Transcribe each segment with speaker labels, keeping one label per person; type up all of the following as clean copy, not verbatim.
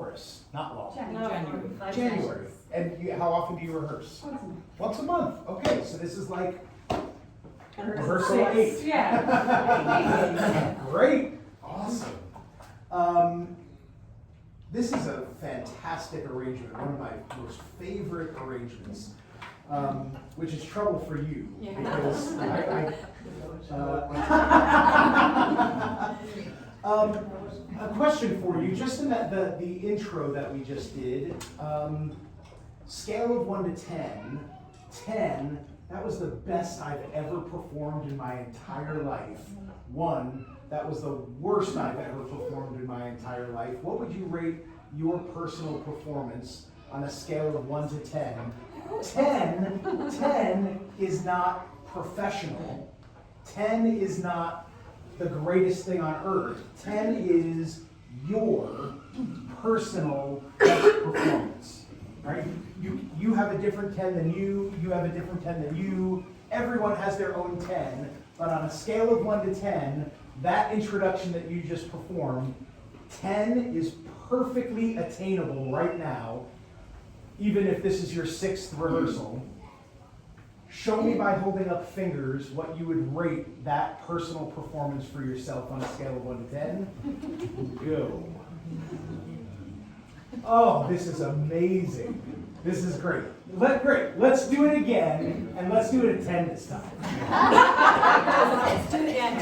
Speaker 1: chorus? Not long.
Speaker 2: January.
Speaker 1: January. And how often do you rehearse? Once a month. Okay, so this is like rehearsal 8.
Speaker 2: Yeah.
Speaker 1: Great. Awesome. This is a fantastic arrangement, one of my most favorite arrangements, which is trouble for you, because a question for you, just in that the intro that we just did, scale of 1 to 10, 10, that was the best I've ever performed in my entire life. 1, that was the worst I've ever performed in my entire life. What would you rate your personal performance on a scale of 1 to 10? 10 is not professional. 10 is not the greatest thing on earth. 10 is your personal best performance, right? You have a different 10 than you have a different 10 than you. Everyone has their own 10, but on a scale of 1 to 10, that introduction that you just performed, 10 is perfectly attainable right now, even if this is your 6th rehearsal. Show me by holding up fingers what you would rate that personal performance for yourself on a scale of 1 to 10. Go. Oh, this is amazing. This is great. Great. Let's do it again, and let's do it at 10 this time.
Speaker 2: Let's do it again.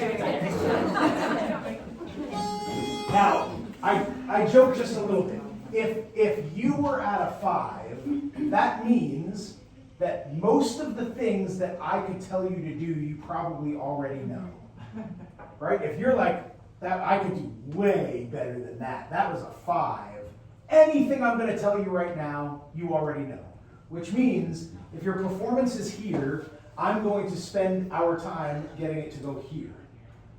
Speaker 1: Now, I joke just a little bit. If you were at a 5, that means that most of the things that I could tell you to do, you probably already know. Right? If you're like, that, I could do way better than that. That was a 5. Anything I'm going to tell you right now, you already know. Which means, if your performance is here, I'm going to spend our time getting it to go here.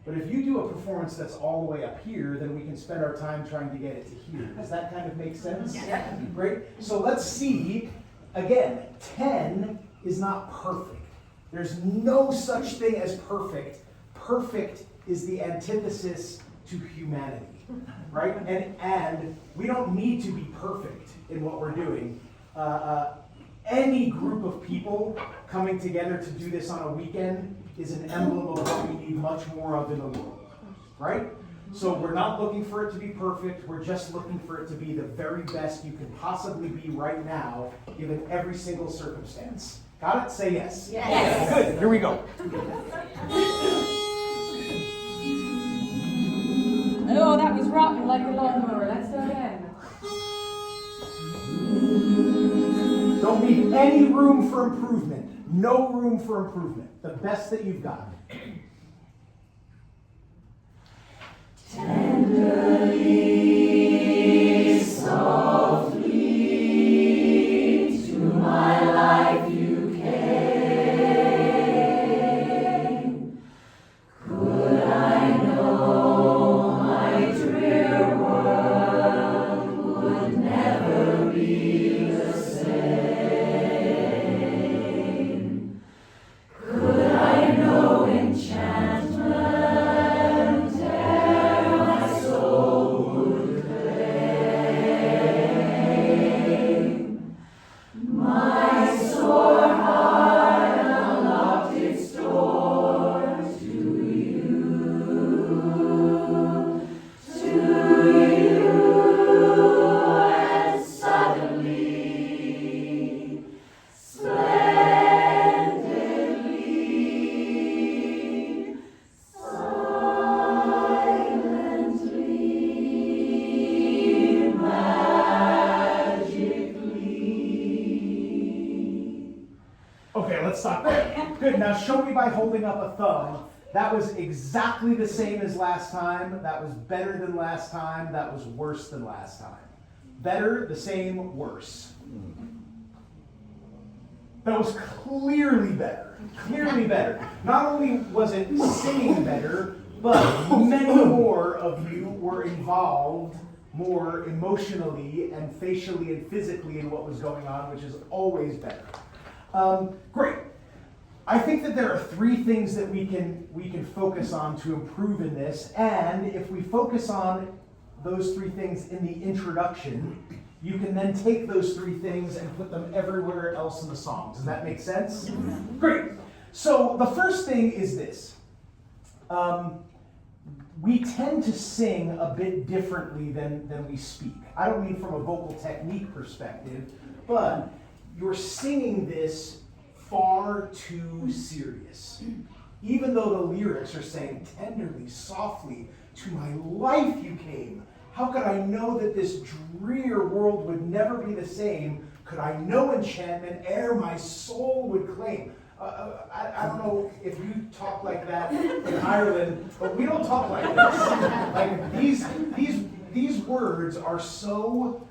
Speaker 1: But if you do a performance that's all the way up here, then we can spend our time trying to get it to here. Does that kind of make sense?
Speaker 2: Yeah.
Speaker 1: Great. So let's see. Again, 10 is not perfect. There's no such thing as perfect. Perfect is the antithesis to humanity, right? And we don't need to be perfect in what we're doing. Any group of people coming together to do this on a weekend is an emblem of what we need much more of in the world, right? So we're not looking for it to be perfect, we're just looking for it to be the very best you can possibly be right now, given every single circumstance. Got it? Say yes.
Speaker 2: Yes.
Speaker 1: Good, here we go.
Speaker 2: Oh, that was rotten like a lawnmower. Let's do it again.
Speaker 1: Don't leave any room for improvement. No room for improvement. The best that you've got.
Speaker 3: Tenderly, softly, to my life you came. Could I know my drear world would never be the same? Could I know enchantment ere my soul would claim? My sore heart unlocked its door to you, and suddenly, splendidly, silently, magically.
Speaker 1: Okay, let's stop there. Good, now show me by holding up a thumb. That was exactly the same as last time. That was better than last time. That was worse than last time. Better, the same, worse. That was clearly better. Clearly better. Not only was it singing better, but many more of you were involved more emotionally and facially and physically in what was going on, which is always better. Great. I think that there are 3 things that we can focus on to improve in this, and if we focus on those three things in the introduction, you can then take those three things and put them everywhere else in the song. Does that make sense? Great. So the first thing is this. We tend to sing a bit differently than we speak. I don't mean from a vocal technique perspective, but you're singing this far too serious. Even though the lyrics are saying, tenderly, softly, to my life you came. How could I know that this drear world would never be the same? Could I know enchantment ere my soul would claim? I don't know if you talk like that in Ireland, but we don't talk like this. Like these words are so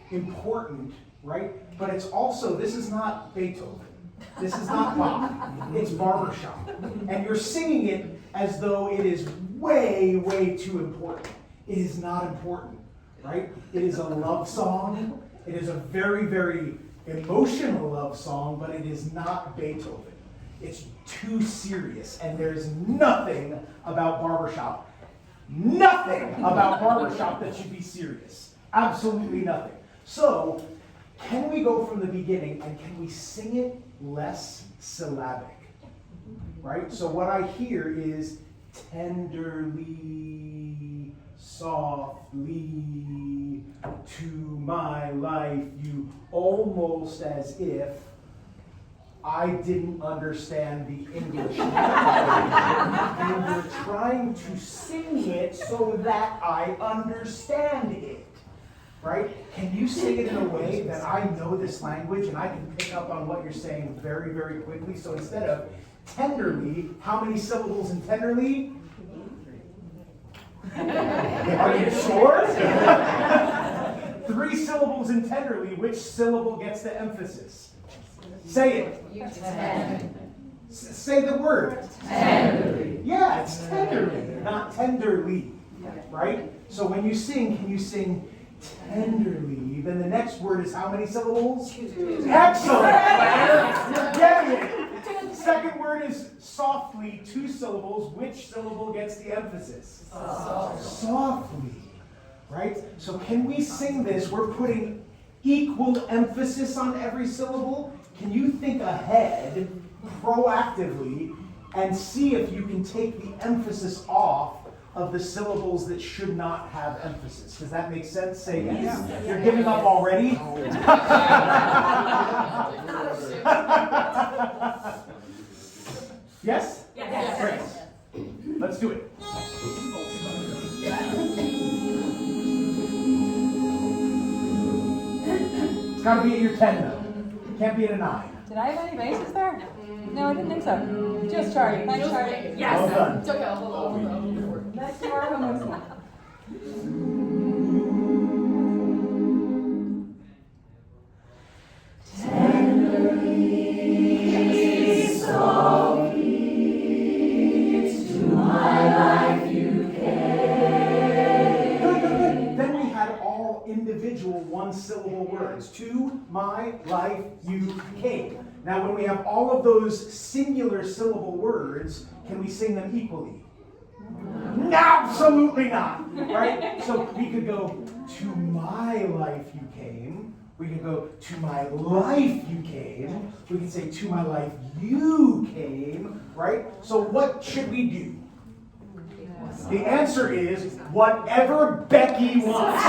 Speaker 1: important, right? But it's also, this is not Beethoven. This is not Bach. It's barbershop. And you're singing it as though it is way, way too important. It is not important, right? It is a love song. It is a very, very emotional love song, but it is not Beethoven. It's too serious, and there's nothing about barbershop. Nothing about barbershop that should be serious. Absolutely nothing. So, can we go from the beginning and can we sing it less syllabic? Right? So what I hear is tenderly, softly, to my life you, almost as if I didn't understand the English language. And we're trying to sing it so that I understand it. Right? Can you sing it in a way that I know this language and I can pick up on what you're saying very, very quickly? So instead of tenderly, how many syllables in tenderly? Are you sure? 3 syllables in tenderly. Which syllable gets the emphasis? Say it. Say the word.
Speaker 3: Tenderly.
Speaker 1: Yeah, it's tenderly, not tenderly. Right? So when you sing, can you sing tenderly? Then the next word is how many syllables? 2. Excellent, Claire. You're getting it. Second word is softly, 2 syllables. Which syllable gets the emphasis? Softly. Right? So can we sing this? We're putting equal emphasis on every syllable. Can you think ahead proactively and see if you can take the emphasis off of the syllables that should not have emphasis? Does that make sense? Say yes. You're giving up already? Yes?
Speaker 2: Yes.
Speaker 1: Great. Let's do it. It's got to be at your 10 though. It can't be at a 9.
Speaker 2: Did I have any bases there? No, I didn't think so. Just Charlie. Thanks, Charlie.
Speaker 1: Yes. Well done.
Speaker 3: It's okay, hold on.
Speaker 2: Let's do our homework now.
Speaker 3: Tenderly, softly, to my life you came.
Speaker 1: Good. Then we had all individual 1-syllable words. To my life you came. Now when we have all of those singular syllable words, can we sing them equally? Absolutely not, right? So we could go, to my life you came. We could go, to my life you came. We could say, to my life you came, right? So what should we do? The answer is, whatever Becky wants.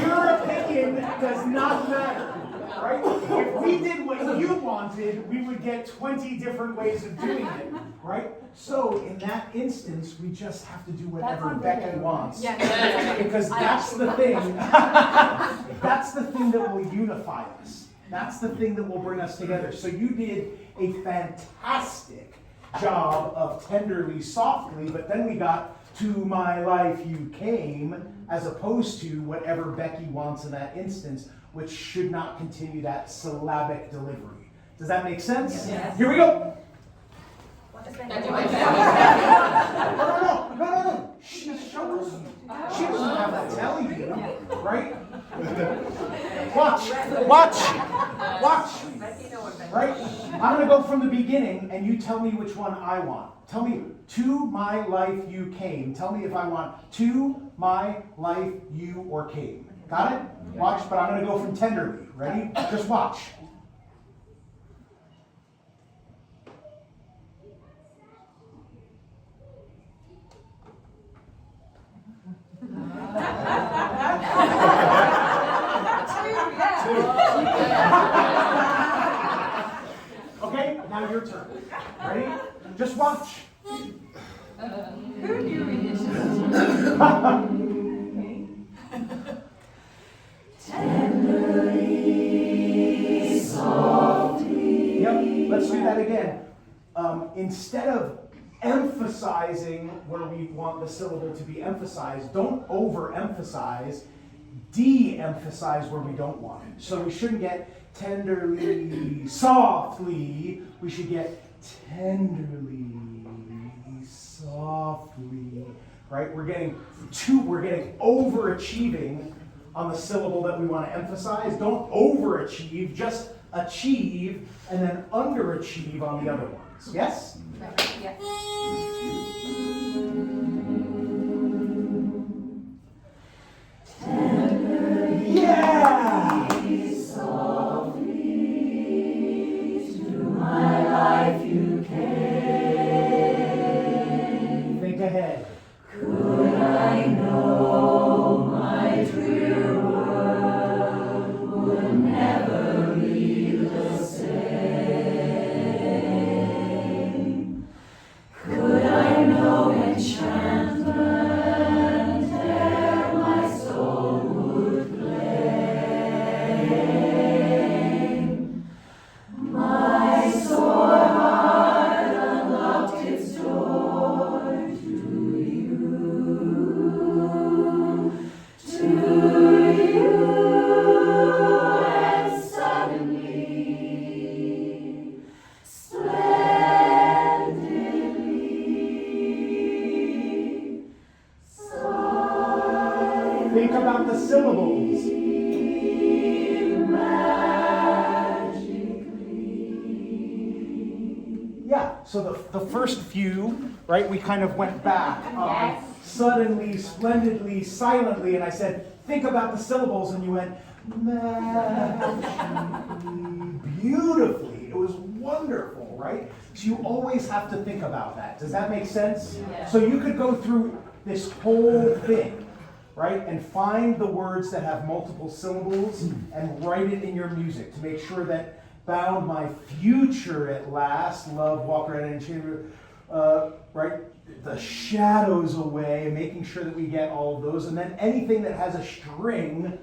Speaker 1: Your opinion does not matter. Right? If we did what you wanted, we would get 20 different ways of doing it, right? So in that instance, we just have to do whatever Becky wants. Because that's the thing. That's the thing that will unify us. That's the thing that will bring us together. So you did a fantastic job of tenderly, softly, but then we got to my life you came, as opposed to whatever Becky wants in that instance, which should not continue that syllabic delivery. Does that make sense?
Speaker 2: Yes.
Speaker 1: Here we go. No. She shows you. She doesn't have to tell you, right? Watch. Right? I'm going to go from the beginning, and you tell me which one I want. Tell me, to my life you came. Tell me if I want to my life you or came. Got it? Watch, but I'm going to go from tenderly. Ready? Just watch. Okay, now your turn. Ready? Just watch.
Speaker 2: Who knew initials?
Speaker 3: Tenderly, softly.
Speaker 1: Yep, let's do that again. Instead of emphasizing where we want the syllable to be emphasized, don't overemphasize, de-emphasize where we don't want it. So we shouldn't get tenderly, softly. We should get tenderly, softly. Right? We're getting overachieving on the syllable that we want to emphasize. Don't overachieve, just achieve, and then underachieve on the other ones. Yes?
Speaker 2: Yes.
Speaker 1: Yeah!
Speaker 3: Softly, to my life you came.
Speaker 1: Think ahead.
Speaker 3: Could I know my dear world would never be the same? Could I know enchantment ere my soul would claim? My sore heart unlocked its door to you, and suddenly, splendidly,
Speaker 1: Think about the syllables. Yeah, so the first few, right, we kind of went back.
Speaker 2: Yes.
Speaker 1: Suddenly, splendidly, silently, and I said, think about the syllables, and you went, magically, beautifully. It was wonderful, right? So you always have to think about that. Does that make sense?
Speaker 2: Yeah.
Speaker 1: So you could go through this whole thing, right, and find the words that have multiple syllables and write it in your music to make sure that bound my future at last, love, walk right in chamber, right, the shadows away, making sure that we get all of those, and then anything that has a string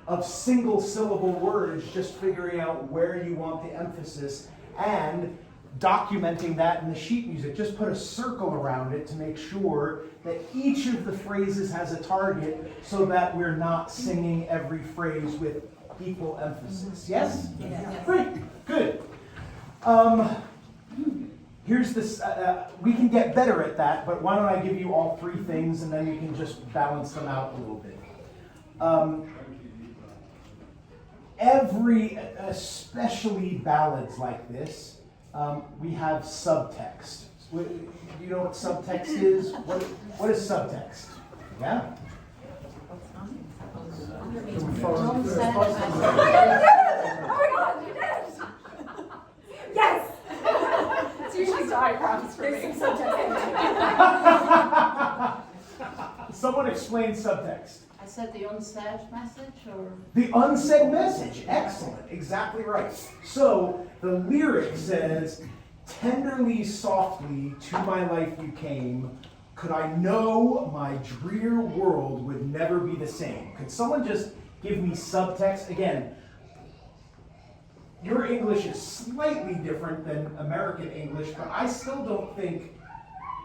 Speaker 1: of single syllable words, just figuring out where you want the emphasis and documenting that in the sheet music. Just put a circle around it to make sure that each of the phrases has a target so that we're not singing every phrase with equal emphasis. Yes?
Speaker 2: Yes.
Speaker 1: Great. Good. Here's this, we can get better at that, but why don't I give you all three things and then you can just balance them out a little bit. Especially ballads like this, we have subtext. You know what subtext is? What is subtext? Yeah?
Speaker 2: Oh my God, you did! Yes! It's usually diagrams for me.
Speaker 1: Someone explain subtext.
Speaker 4: I said the unsaid message, or?
Speaker 1: The unsaid message. Excellent. Exactly right. So the lyric says, tenderly, softly, to my life you came. Could I know my drear world would never be the same? Could someone just give me subtext? Again, your English is slightly different than American English, but I still don't think,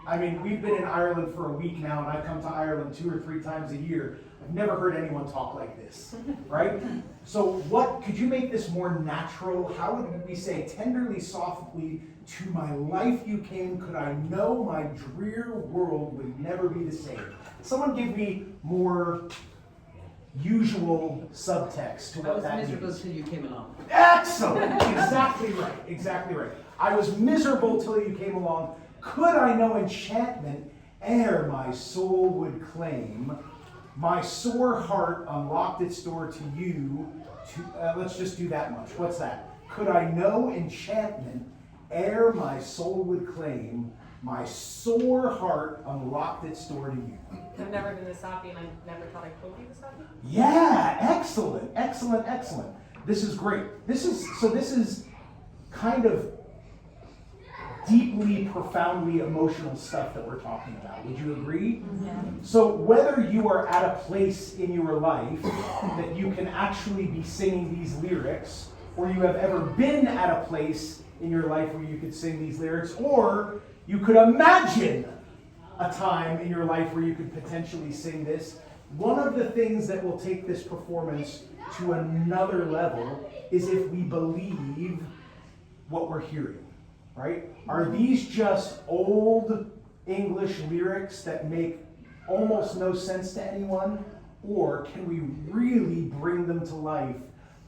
Speaker 1: I mean, we've been in Ireland for a week now, and I come to Ireland 2 or 3 times a year. I've never heard anyone talk like this, right? So could you make this more natural? How would we say, tenderly, softly, to my life you came, could I know my drear world would never be the same? Someone give me more usual subtext to
Speaker 5: I
Speaker 1: what
Speaker 5: was
Speaker 1: that
Speaker 5: miserable
Speaker 1: means.
Speaker 5: until you came along.
Speaker 1: Excellent. Exactly right. Exactly right. I was miserable till you came along. Could I know enchantment ere my soul would claim? My sore heart unlocked its door to you. Let's just do that much. What's that? Could I know enchantment ere my soul would claim? My sore heart unlocked its door to you.
Speaker 2: I've never been this happy, and I never thought I could be this happy.
Speaker 1: Yeah, excellent, excellent, excellent. This is great. This is kind of deeply, profoundly emotional stuff that we're talking about. Would you agree?
Speaker 2: Yeah.
Speaker 1: So whether you are at a place in your life that you can actually be singing these lyrics, or you have ever been at a place in your life where you could sing these lyrics, or you could imagine a time in your life where you could potentially sing this, one of the things that will take this performance to another level is if we believe what we're hearing, right? Are these just old English lyrics that make almost no sense to anyone? Or can we really bring them to life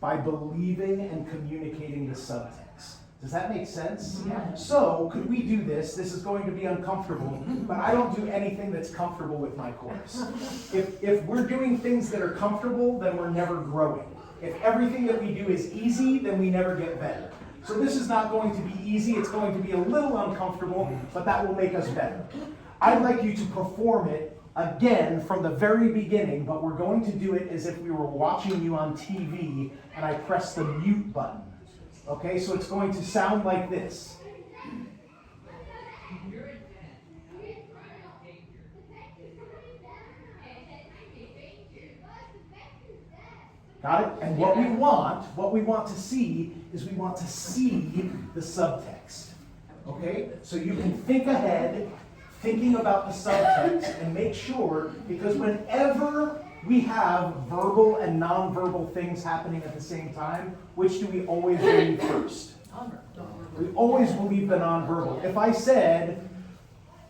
Speaker 1: by believing and communicating the subtext? Does that make sense?
Speaker 2: Yeah.
Speaker 1: So, could we do this? This is going to be uncomfortable, but I don't do anything that's comfortable with my course. If we're doing things that are comfortable, then we're never growing. If everything that we do is easy, then we never get better. So this is not going to be easy, it's going to be a little uncomfortable, but that will make us better. I'd like you to perform it again from the very beginning, but we're going to do it as if we were watching you on TV and I press the mute button. Okay, so it's going to sound like this. Got it? And what we want to see is we want to see the subtext. Okay? So you can think ahead, thinking about the subtext, and make sure, because whenever we have verbal and nonverbal things happening at the same time, which do we always believe first? We always believe the nonverbal. If I said,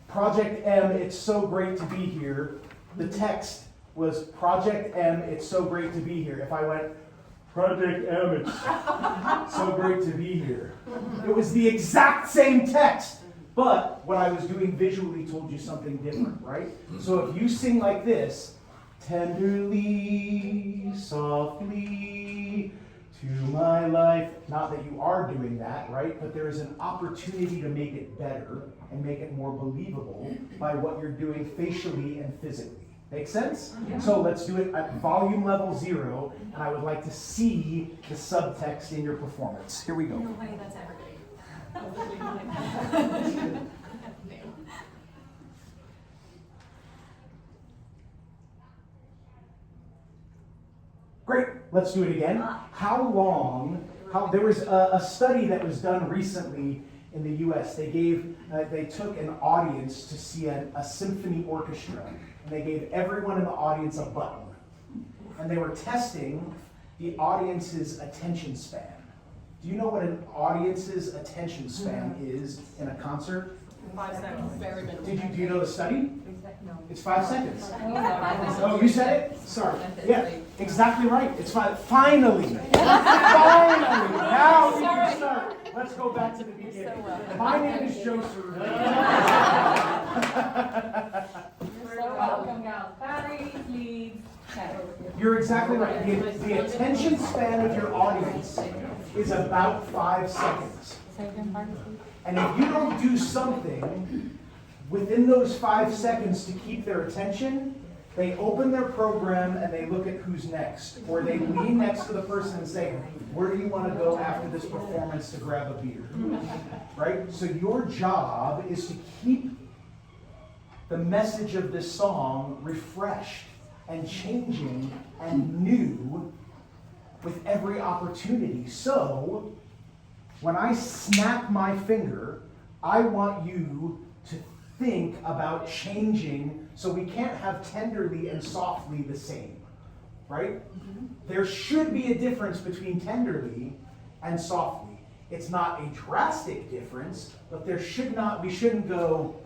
Speaker 1: Project M, it's so great to be here, the text was Project M, it's so great to be here. If I went, Project M, it's so great to be here, it was the exact same text, but what I was doing visually told you something different, right? So if you sing like this, tenderly, softly, to my life, not that you are doing that, right? But there is an opportunity to make it better and make it more believable by what you're doing facially and physically. Make sense? Yeah. So let's do it at volume level 0, and I would like to see the subtext in your performance. Here we go.
Speaker 2: No way that's ever
Speaker 1: Great, let's do it again. There was a study that was done recently in the US. They took an audience to see a symphony orchestra, and they gave everyone in the audience a button. And they were testing the audience's attention span. Do you know what an audience's attention span is in a concert?
Speaker 2: 5 seconds. Very minimal.
Speaker 1: Do you know the study?
Speaker 2: No.
Speaker 1: It's 5 seconds.
Speaker 2: Oh,
Speaker 1: Oh, you said it? Sorry. Yeah, exactly right. It's 5. Finally. Finally. Now we can start. Let's go back to the beginning. My name is Joe Cerutti.
Speaker 2: You're so welcome, guys. Battery, please.
Speaker 1: You're exactly right. The attention span of your audience is about 5 seconds. And if you don't do something within those 5 seconds to keep their attention, they open their program and they look at who's next. Or they lean next to the person and say, where do you want to go after this performance to grab a beer? Right? So your job is to keep the message of this song refreshed and changing and new with every opportunity. So when I snap my finger, I want you to think about changing, so we can't have tenderly and softly the same, right? Mm-hmm. There should be a difference between tenderly and softly. It's not a drastic difference, but we shouldn't go,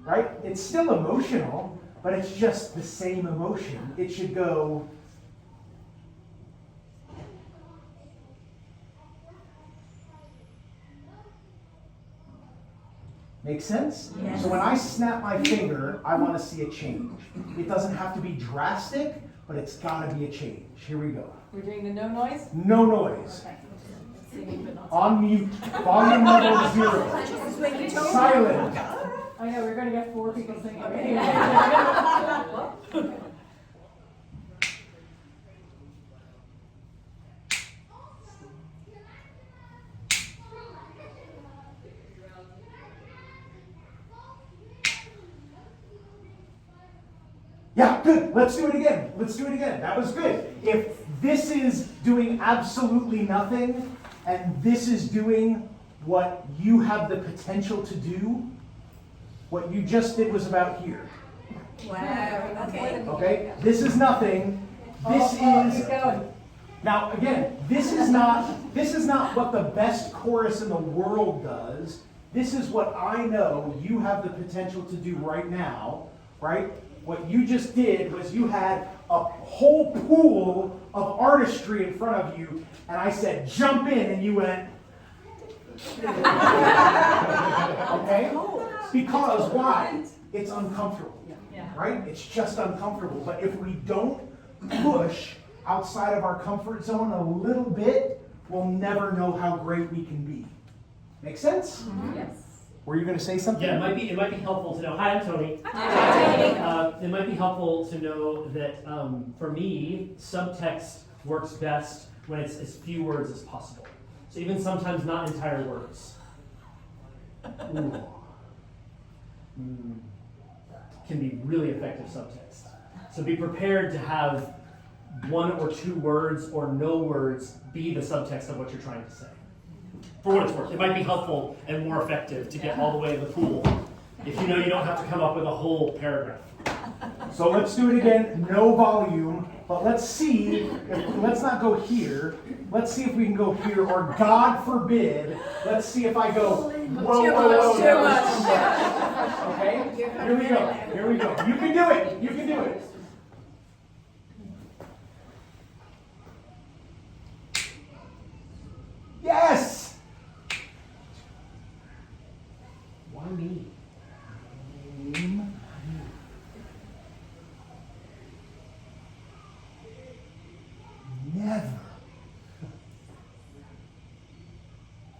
Speaker 1: right? It's still emotional, but it's just the same emotion. It should go, make sense?
Speaker 3: Yes.
Speaker 1: So when I snap my finger, I want to see a change. It doesn't have to be drastic, but it's got to be a change. Here we go.
Speaker 2: We're doing the no noise?
Speaker 1: No noise.
Speaker 2: Okay. Singing but not
Speaker 1: On mute. Volume level 0. Silent.
Speaker 2: I know, we're gonna get 4 people singing.
Speaker 1: Yeah, good. Let's do it again. Let's do it again. That was good. If this is doing absolutely nothing, and this is doing what you have the potential to do, what you just did was about here.
Speaker 3: Wow, okay.
Speaker 1: Okay? This is nothing. This is
Speaker 2: Keep going.
Speaker 1: now again, this is not what the best chorus in the world does. This is what I know you have the potential to do right now, right? What you just did was you had a whole pool of artistry in front of you, and I said, jump in, and you went, okay? Because why? It's uncomfortable, right? It's just uncomfortable. But if we don't push outside of our comfort zone a little bit, we'll never know how great we can be. Make sense?
Speaker 2: Yes.
Speaker 1: Were you going to say something?
Speaker 5: Yeah, it might be helpful to know. Hi, I'm Tony. It might be helpful to know that for me, subtext works best when it's as few words as possible. So even sometimes not entire words. Ooh. Can be really effective subtext. So be prepared to have 1 or 2 words or no words be the subtext of what you're trying to say. For what it's worth, it might be helpful and more effective to get all the way to the pool if you know you don't have to come up with a whole paragraph.
Speaker 1: So let's do it again, no volume, but let's see, let's not go here. Let's see if we can go here, or God forbid, let's see if I go, whoa, that was too much. Okay, here we go. You can do it, you can do it. Yes! Why me? Never.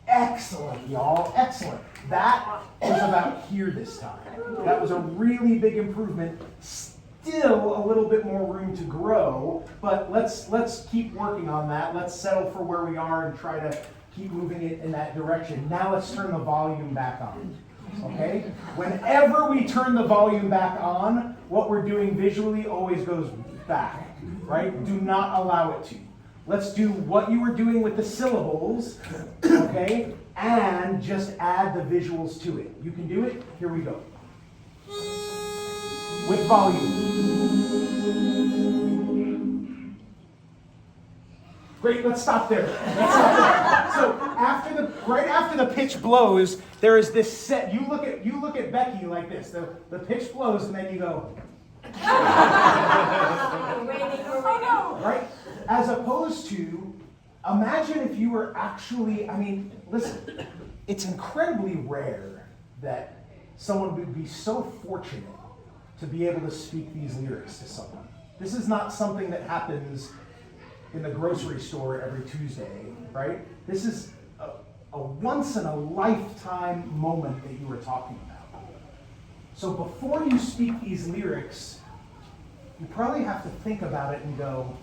Speaker 1: Excellent, y'all. Excellent. That was about here this time. That was a really big improvement. Still a little bit more room to grow, but let's keep working on that. Let's settle for where we are and try to keep moving it in that direction. Now let's turn the volume back on. Okay? Whenever we turn the volume back on, what we're doing visually always goes back, right? Do not allow it to. Let's do what you were doing with the syllables, okay? And just add the visuals to it. You can do it? Here we go. With volume. Great, let's stop there. So right after the pitch blows, there is this set. You look at Becky like this. The pitch blows, and then you go. Right? As opposed to, imagine if you were actually, listen, it's incredibly rare that someone would be so fortunate to be able to speak these lyrics to someone. This is not something that happens in the grocery store every Tuesday, right? This is a once-in-a-lifetime moment that you were talking about. So before you speak these lyrics, you probably have to think about it and go,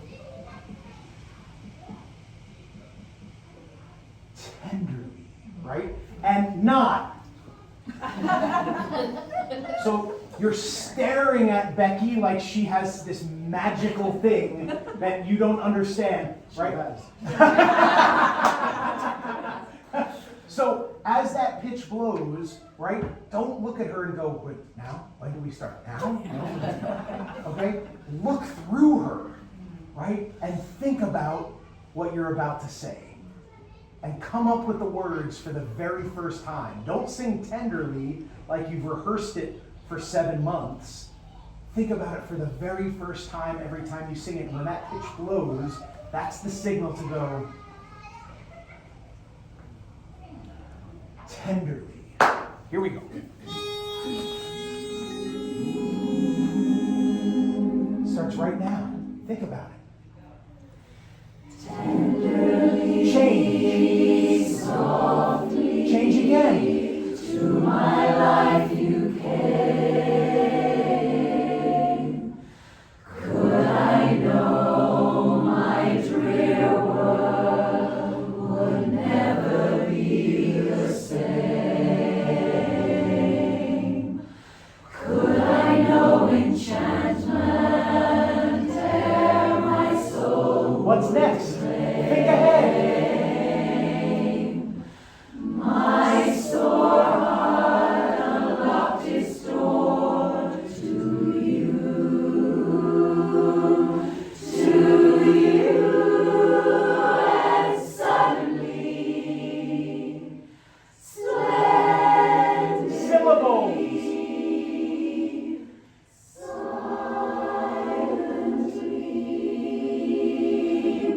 Speaker 1: tenderly, right? And not. So you're staring at Becky like she has this magical thing that you don't understand, right? So as that pitch blows, right, don't look at her and go, wait, now? When do we start? Now? No? Okay? Look through her, right? And think about what you're about to say. And come up with the words for the very first time. Don't sing tenderly like you've rehearsed it for 7 months, think about it for the very first time every time you sing it. When that pitch blows, that's the signal to go tenderly. Here we go. Starts right now. Think about it.
Speaker 3: Tenderly,
Speaker 1: Change.
Speaker 3: softly,
Speaker 1: Change again.
Speaker 3: to my life you came. Could I know my drear world would never be the same? Could I know enchantment ere my soul
Speaker 1: What's next? Think ahead.
Speaker 3: my sore heart unlocked its door to you, and suddenly, splendidly,
Speaker 1: Syllables.
Speaker 3: silently,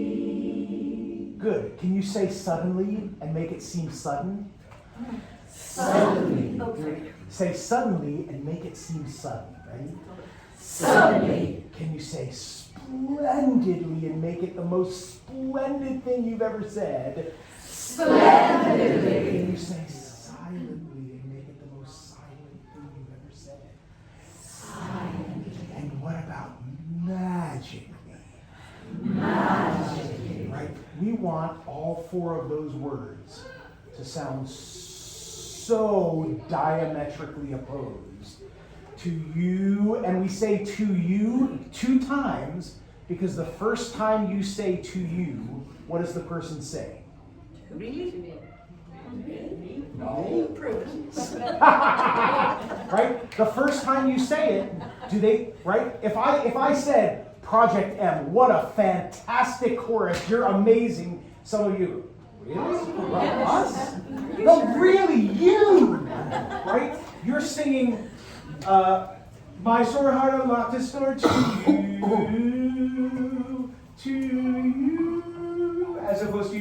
Speaker 3: magically,
Speaker 1: Good. Can you say suddenly and make it seem sudden?
Speaker 3: suddenly,
Speaker 1: Say suddenly and make it seem sudden, right?
Speaker 3: suddenly,
Speaker 1: Can you say splendidly and make it the most splendid thing you've ever said?
Speaker 3: splendidly,
Speaker 1: Can you say silently and make it the most silent thing you've ever said? And what about magically?
Speaker 3: magically,
Speaker 1: Right? We want all 4 of those words to sound so diametrically opposed to you. And we say to you 2 times because the first time you say to you, what does the person say? No. Right? The first time you say it, do they, right? If I said, Project M, what a fantastic chorus, you're amazing. Some of you, really? Well, us? No, really, you! Right? You're singing, my sore heart unlocked its door to you, as opposed to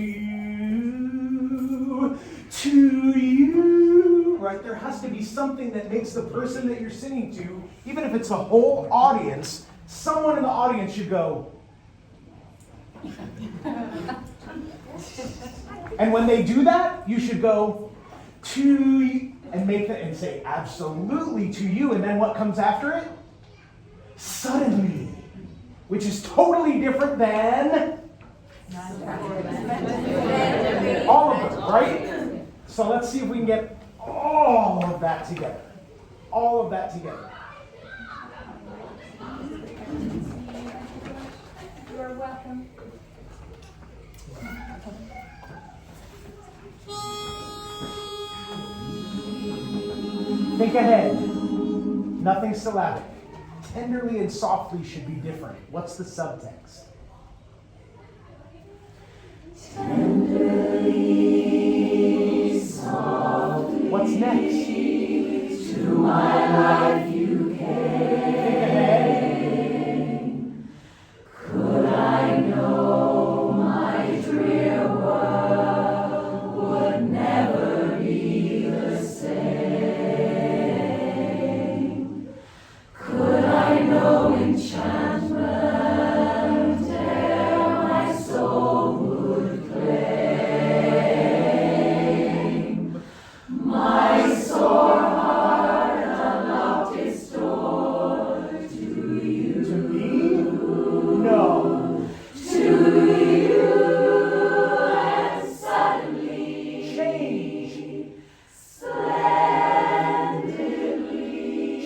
Speaker 1: you, right? There has to be something that makes the person that you're singing to, even if it's a whole audience, someone in the audience should go. And when they do that, you should go to you and make that and say absolutely to you. And then what comes after it? Suddenly, which is totally different than all of them, right? So let's see if we can get all of that together. All of that together.
Speaker 2: You're welcome.
Speaker 1: Think ahead. Nothing syllabic. Tenderly and softly should be different. What's the subtext?
Speaker 3: tenderly, softly,
Speaker 1: What's next?
Speaker 3: to my life you came.
Speaker 1: Think ahead.
Speaker 3: Could I know my drear world would never be the same? Could I know enchantment ere my soul would claim? My sore heart unlocked its door to you.
Speaker 1: To me? No.
Speaker 3: To you, and suddenly,
Speaker 1: Change.
Speaker 3: splendidly,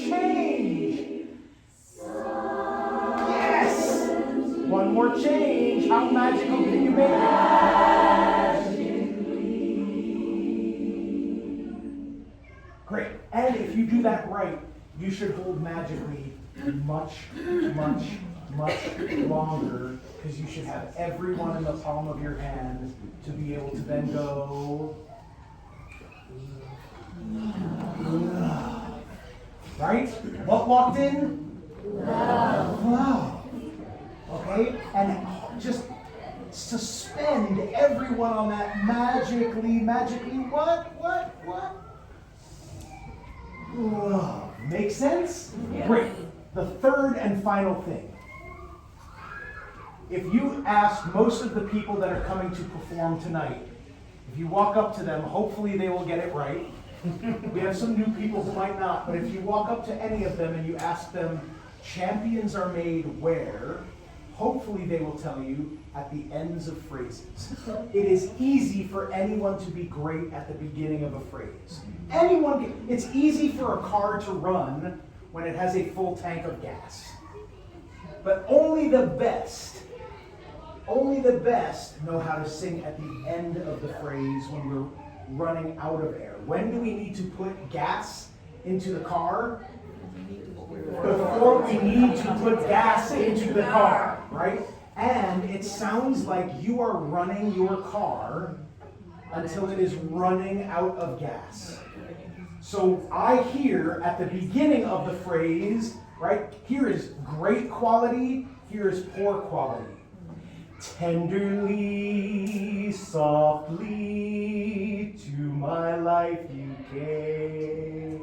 Speaker 1: Change. Yes. One more change. How magical can you make it? Great. And if you do that right, you should hold magically much, much, much longer, because you should have everyone in the palm of your hand to be able to then go Right? What walked in? Love. Okay? And just suspend everyone on that magically, what? Love. Make sense?
Speaker 2: Yeah.
Speaker 1: Great. The third and final thing. If you ask most of the people that are coming to perform tonight, if you walk up to them, hopefully they will get it right. We have some new people who might not, but if you walk up to any of them and you ask them, champions are made where? Hopefully they will tell you at the ends of phrases. It is easy for anyone to be great at the beginning of a phrase. It's easy for a car to run when it has a full tank of gas. But only the best know how to sing at the end of the phrase when we're running out of air. When do we need to put gas into the car? Before we need to put gas into the car, right? And it sounds like you are running your car until it is running out of gas. So I hear at the beginning of the phrase, right? Here is great quality, here is poor quality. Tenderly, softly, to my life you came.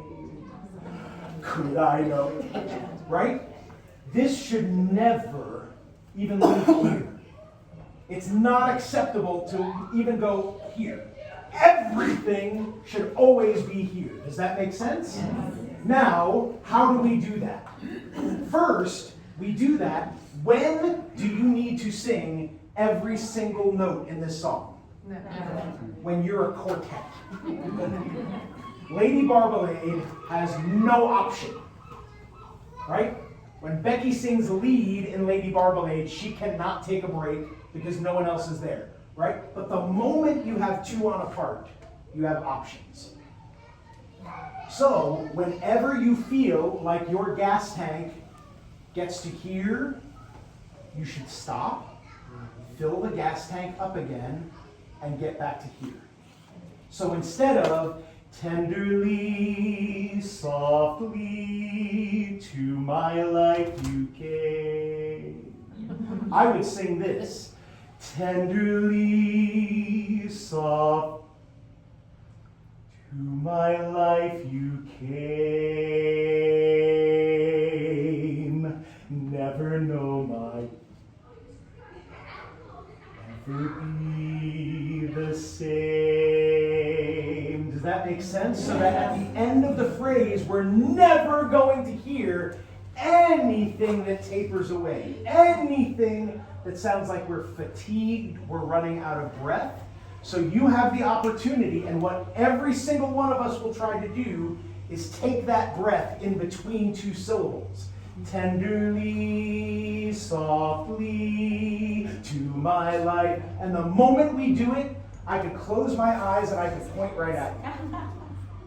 Speaker 1: Could I know? Right? This should never even leave here. It's not acceptable to even go here. Everything should always be here. Does that make sense? Now, how do we do that? First, we do that. When do you need to sing every single note in this song? When you're a quartet. Lady Barbelade has no option. Right? When Becky sings lead in Lady Barbelade, she cannot take a break because no one else is there. Right? But the moment you have two on a part, you have options. So, whenever you feel like your gas tank gets to here, you should stop, fill the gas tank up again, and get back to here. So instead of tenderly, softly, to my life you came, I would sing this. Tenderly, soft, to my life you came. Never know my, never be the same. Does that make sense? So that at the end of the phrase, we're never going to hear anything that tapers away, anything that sounds like we're fatigued, we're running out of breath. So you have the opportunity, and what every single one of us will try to do is take that breath in between two syllables. Tenderly, softly, to my life. And the moment we do it, I could close my eyes and I could point right at you.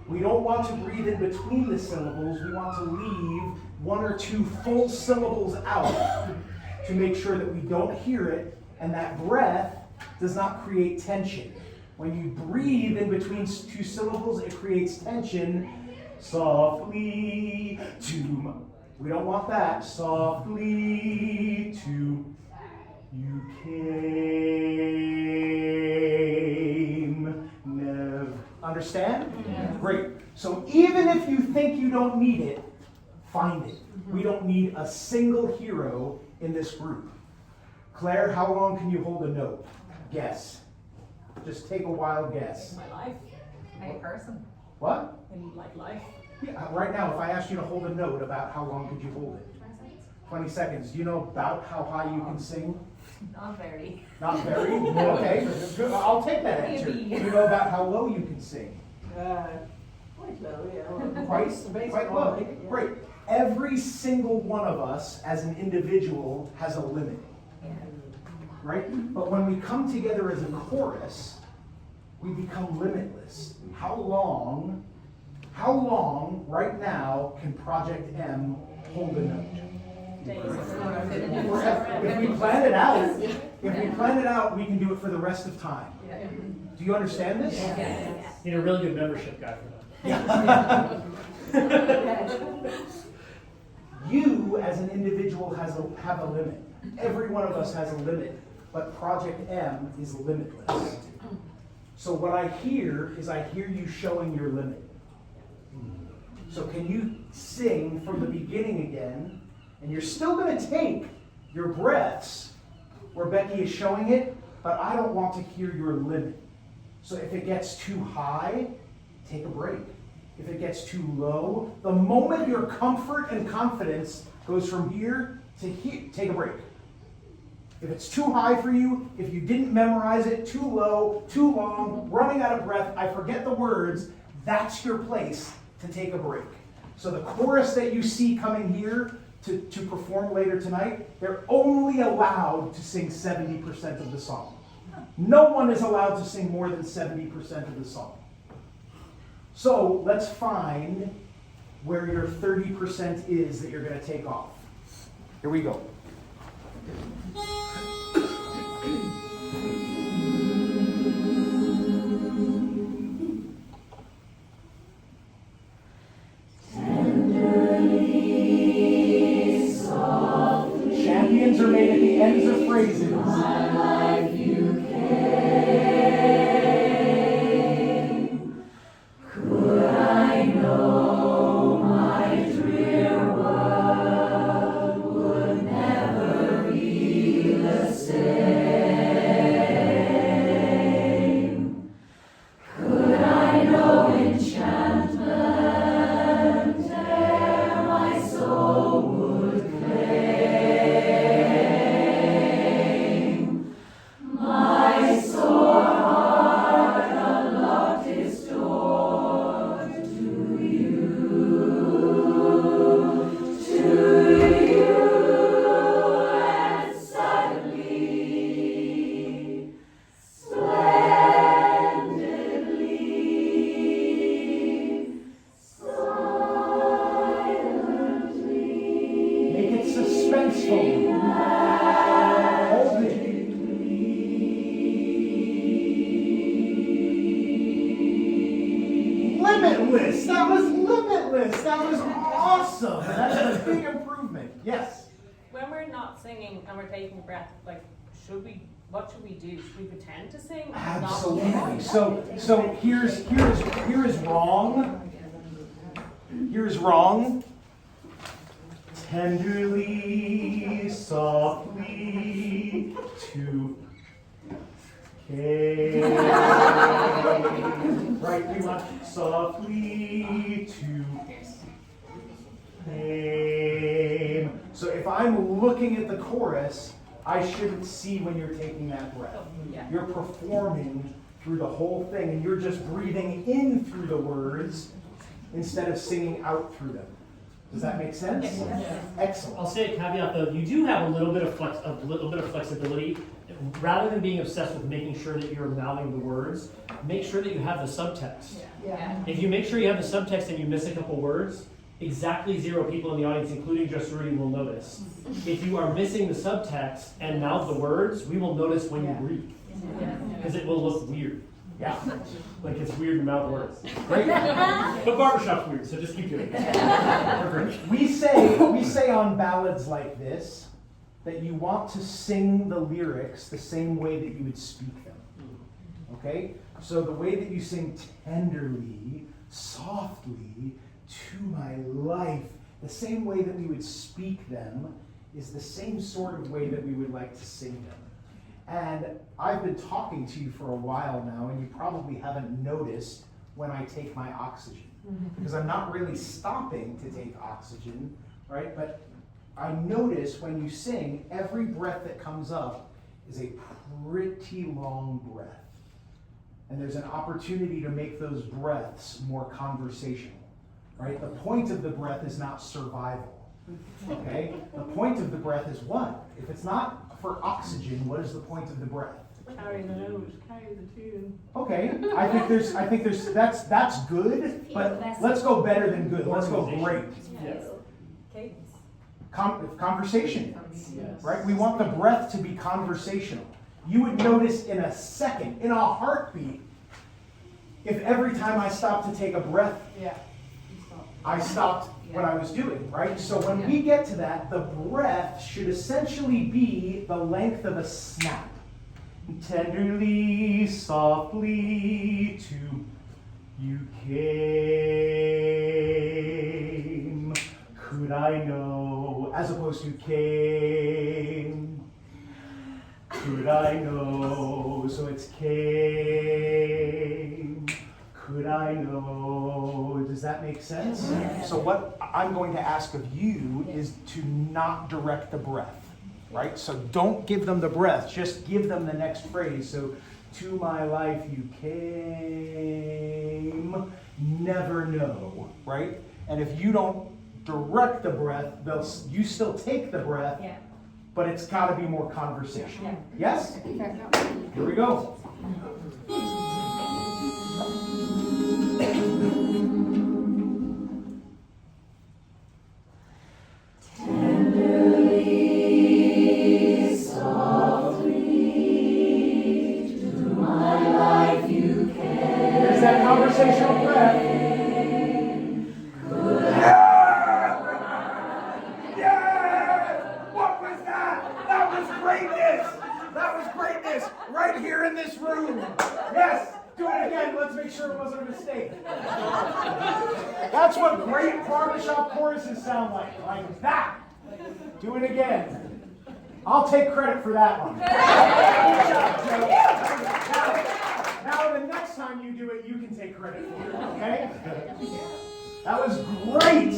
Speaker 1: We don't want to breathe in between the syllables. We want to leave one or two full syllables out to make sure that we don't hear it, and that breath does not create tension. When you breathe in between two syllables, it creates tension. Softly to, we don't want that. Softly to, you came. Never. Understand? Yeah. Great. So even if you think you don't need it, find it. We don't need a single hero in this group. Claire, how long can you hold a note? Guess. Just take a wild guess.
Speaker 2: My life. My person.
Speaker 1: What?
Speaker 2: In like life.
Speaker 1: Yeah, right now, if I asked you to hold a note, about how long could you hold it? 20 seconds. Do you know about how high you can sing?
Speaker 2: Not very.
Speaker 1: Not very? Okay. Good. I'll take that answer. Do you know about how low you can sing?
Speaker 3: Quite low, yeah.
Speaker 1: Quite low.
Speaker 3: Yeah.
Speaker 1: Great. Every single one of us as an individual has a limit. Right? But when we come together as a chorus, we become limitless. How long right now can Project M hold a note? If we plan it out, we can do it for the rest of time. Do you understand this?
Speaker 5: Need a really good membership guy for that.
Speaker 1: Yeah. You, as an individual, have a limit. Every one of us has a limit, but Project M is limitless. So what I hear you showing your limit. So can you sing from the beginning again? And you're still going to take your breaths where Becky is showing it, but I don't want to hear your limit. So if it gets too high, take a break. If it gets too low, the moment your comfort and confidence goes from here to here, take a break. If it's too high for you, if you didn't memorize it, too low, too long, running out of breath, I forget the words, that's your place to take a break. So the chorus that you see coming here to perform later tonight, they're only allowed to sing 70% of the song. No one is allowed to sing more than 70% of the song. So let's find where your 30% is that you're going to take off. Here we go. Champions are made at the ends of phrases. Limitless! That was limitless! That was awesome! That's a big improvement. Yes?
Speaker 2: When we're not singing and we're taking a breath, like, what should we do? Should we pretend to sing?
Speaker 1: Absolutely. So here is wrong. Here's wrong. Tenderly, softly, to right, we want softly to came. So if I'm looking at the chorus, I shouldn't see when you're taking that breath. You're performing through the whole thing, and you're just breathing in through the words instead of singing out through them. Does that make sense?
Speaker 2: Yes.
Speaker 1: Excellent.
Speaker 5: I'll say a caveat though, you do have a little bit of flexibility. Rather than being obsessed with making sure that you're mouthing the words, make sure that you have the subtext. If you make sure you have the subtext and you miss a couple words, exactly 0 people in the audience, including just Cerutti, will notice. If you are missing the subtext and mouth the words, we will notice when you breathe. Because it will look weird.
Speaker 1: Yeah.
Speaker 5: Like it's weird to mouth words.
Speaker 1: Great.
Speaker 5: But barbershop's weird, so just keep doing it.
Speaker 1: We say on ballads like this that you want to sing the lyrics the same way that you would speak them. Okay? So the way that you sing tenderly, softly, to my life, the same way that we would speak them is the same sort of way that we would like to sing them. And I've been talking to you for a while now, and you probably haven't noticed when I take my oxygen. Because I'm not really stopping to take oxygen, right? But I notice when you sing, every breath that comes up is a pretty long breath. And there's an opportunity to make those breaths more conversational, right? The point of the breath is not survival, okay? The point of the breath is what? If it's not for oxygen, what is the point of the breath?
Speaker 2: Carry the nose, carry the tune.
Speaker 1: Okay, I think there's that's good, but let's go better than good. Let's go great.
Speaker 2: Yes. Cadence.
Speaker 1: Conversation, right? We want the breath to be conversational. You would notice in a second, in a heartbeat, if every time I stopped to take a breath, I stopped what I was doing, right? So when we get to that, the breath should essentially be the length of a snap. Tenderly, softly, to you came. Could I know, as opposed to came. Could I know, so it's came. Could I know? Does that make sense? So what I'm going to ask of you is to not direct the breath. Right? So don't give them the breath, just give them the next phrase. So, to my life you came, never know, right? And if you don't direct the breath, you still take the breath, but it's got to be more conversation. Yes? Here we go. Conversational breath. Yeah! What was that? That was greatness! That was greatness! Right here in this room. Yes! Do it again. Let's make sure it wasn't a mistake. That's what great barbershop choruses sound like that. Do it again. I'll take credit for that one. Good job, Joe. Now, the next time you do it, you can take credit for it, okay? That was great!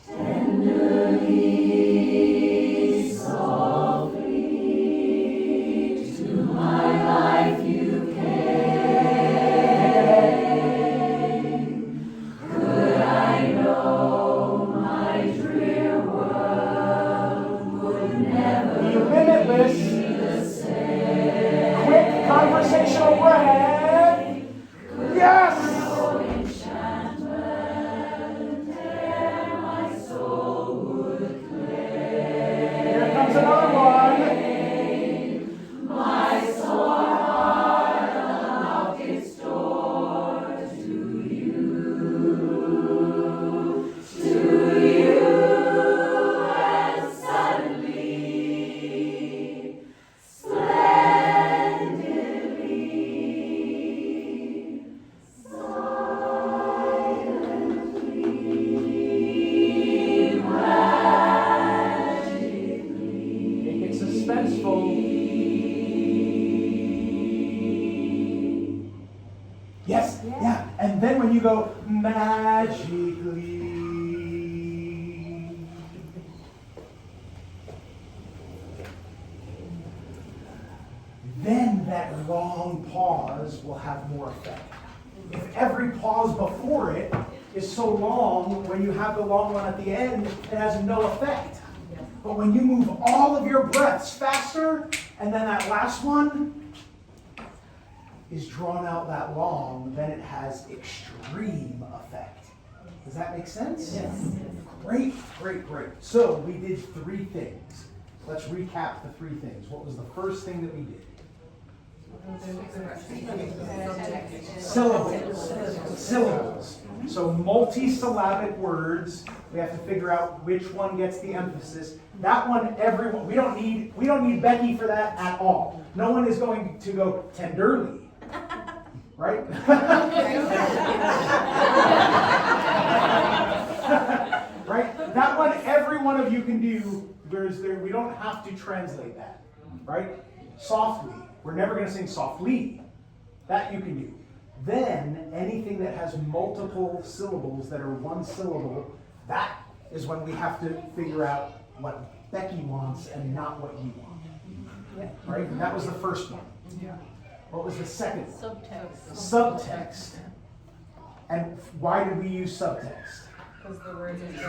Speaker 3: Tenderly, softly, to my life you came. Could I know my drear world would never
Speaker 1: Be limitless. Conversational breath. Yes! Here comes another one.
Speaker 3: my sore heart unlocked its door to you, and suddenly,
Speaker 1: Yes, yeah. And then when you go magically, then that long pause will have more effect. If every pause before it is so long, when you have the long one at the end, it has no effect. But when you move all of your breaths faster, and then that last one is drawn out that long, then it has extreme effect. Does that make sense?
Speaker 2: Yes.
Speaker 1: Great, great, great. So we did 3 things. Let's recap the 3 things. What was the first thing that we did? Syllables. Syllables. So multi-syllabic words. We have to figure out which one gets the emphasis. That one, everyone. We don't need Becky for that at all. No one is going to go tenderly. Right? Right? That one, every one of you can do. We don't have to translate that. Right? Softly. We're never going to sing softly. That you can do. Then, anything that has multiple syllables that are one syllable, that is when we have to figure out what Becky wants and not what you want. Right? And that was the first one. What was the second one?
Speaker 4: Subtext.
Speaker 1: Subtext. And why did we use subtext?
Speaker 2: Because the words is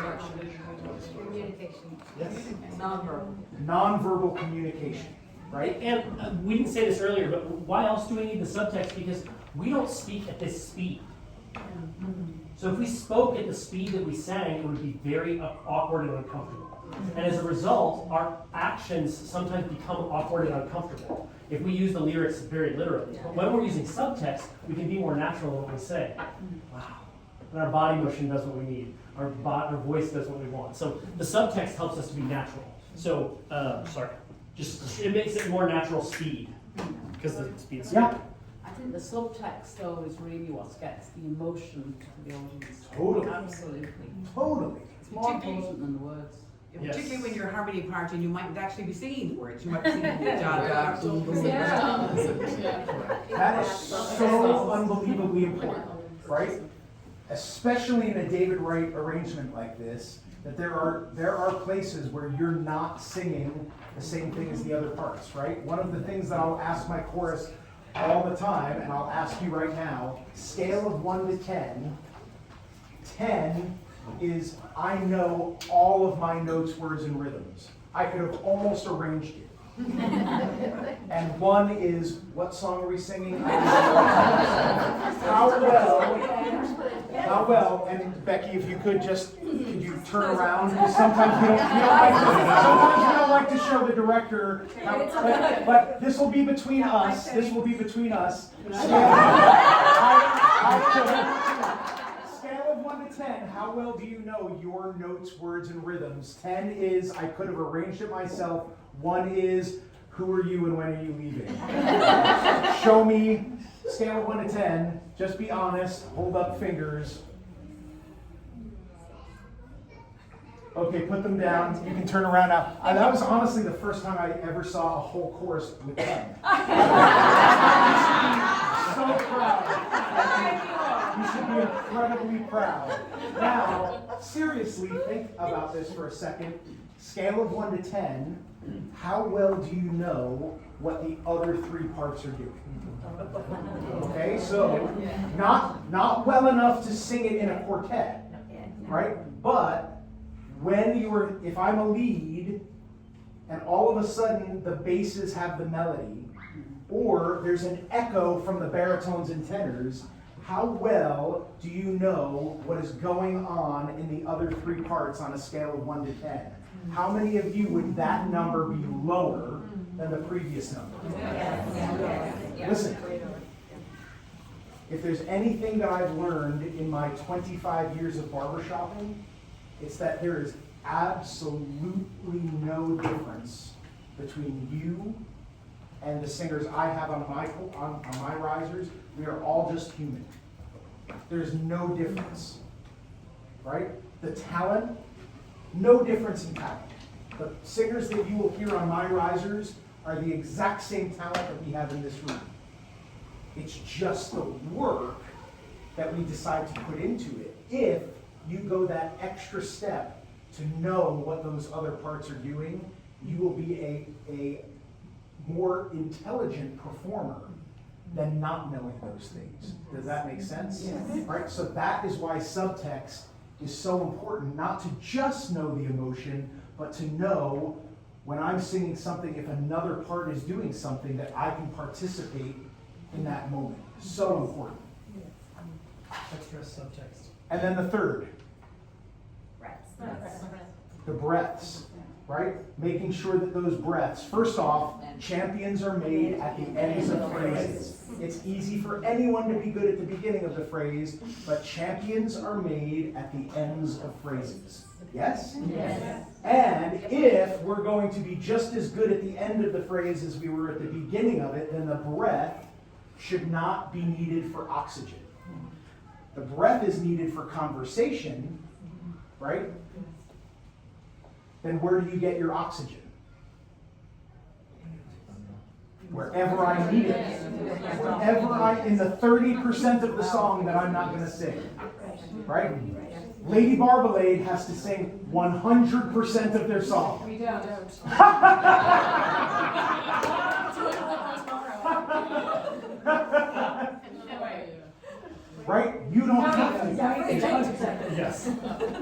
Speaker 2: communication.
Speaker 1: Yes.
Speaker 2: Nonverbal.
Speaker 1: Nonverbal communication. Right?
Speaker 5: And we didn't say this earlier, but why else do we need the subtext? Because we don't speak at this speed. So if we spoke at the speed that we sang, it would be very awkward and uncomfortable. And as a result, our actions sometimes become awkward and uncomfortable if we use the lyrics very literally. But when we're using subtext, we can be more natural in what we say. Wow. And our body motion does what we need. Our voice does what we want. So the subtext helps us to be natural. So, it makes it more natural speed. Because the speed is
Speaker 1: Yeah.
Speaker 4: I think the subtext though is really what gets the emotion to the audience.
Speaker 1: Totally.
Speaker 4: Absolutely.
Speaker 1: Totally.
Speaker 4: It's more important than the words.
Speaker 5: Yes.
Speaker 6: Particularly when you're a harmony party and you mightn't actually be singing the words. You might be singing da da boom boom.
Speaker 1: That is so unbelievably important, right? Especially in a David Wright arrangement like this, that there are places where you're not singing the same thing as the other parts, right? One of the things that I'll ask my chorus all the time, and I'll ask you right now, scale of 1 to 10, 10 is I know all of my notes, words, and rhythms. I could have almost arranged it. And 1 is, what song are we singing? How well, and Becky, if you could you turn around? Because sometimes we don't like to show the director, but this will be between us. This will be between us. Scale of 1 to 10, how well do you know your notes, words, and rhythms? 10 is, I could have arranged it myself. 1 is, who are you and when are you leaving? Show me, scale of 1 to 10, just be honest, hold up fingers. Okay, put them down, you can turn around now. That was honestly the first time I ever saw a whole chorus with 10. So proud. You should be incredibly proud. Now, seriously, think about this for a second. Scale of 1 to 10, how well do you know what the other 3 parts are doing? Okay, so not well enough to sing it in a quartet, right? But if I'm a lead, and all of a sudden the basses have the melody, or there's an echo from the baritones and tenors, how well do you know what is going on in the other 3 parts on a scale of 1 to 10? How many of you would that number be lower than the previous number? Listen, if there's anything that I've learned in my 25 years of barbershopping, it's that there is absolutely no difference between you and the singers I have on my risers. We are all just human. There's no difference, right? The talent, no difference in talent. The singers that you will hear on my risers are the exact same talent that we have in this room. It's just the work that we decide to put into it. If you go that extra step to know what those other parts are doing, you will be a more intelligent performer than not knowing those things. Does that make sense? Yes. Right? So that is why subtext is so important, not to just know the emotion, but to know when I'm singing something, if another part is doing something, that I can participate in that moment. So important.
Speaker 5: Extra subtext.
Speaker 1: And then the third, the breaths, right? Making sure that those breaths, first off, champions are made at the ends of phrases. It's easy for anyone to be good at the beginning of the phrase, but champions are made at the ends of phrases. Yes?
Speaker 2: Yes.
Speaker 1: And if we're going to be just as good at the end of the phrase as we were at the beginning of it, then the breath should not be needed for oxygen. The breath is needed for conversation, right? Then where do you get your oxygen? Wherever I need it. In the 30% of the song that I'm not going to sing. Right? Lady Barbelade has to sing 100% of their song.
Speaker 2: We don't.
Speaker 1: Right? You don't have to.
Speaker 5: Yes. Yes.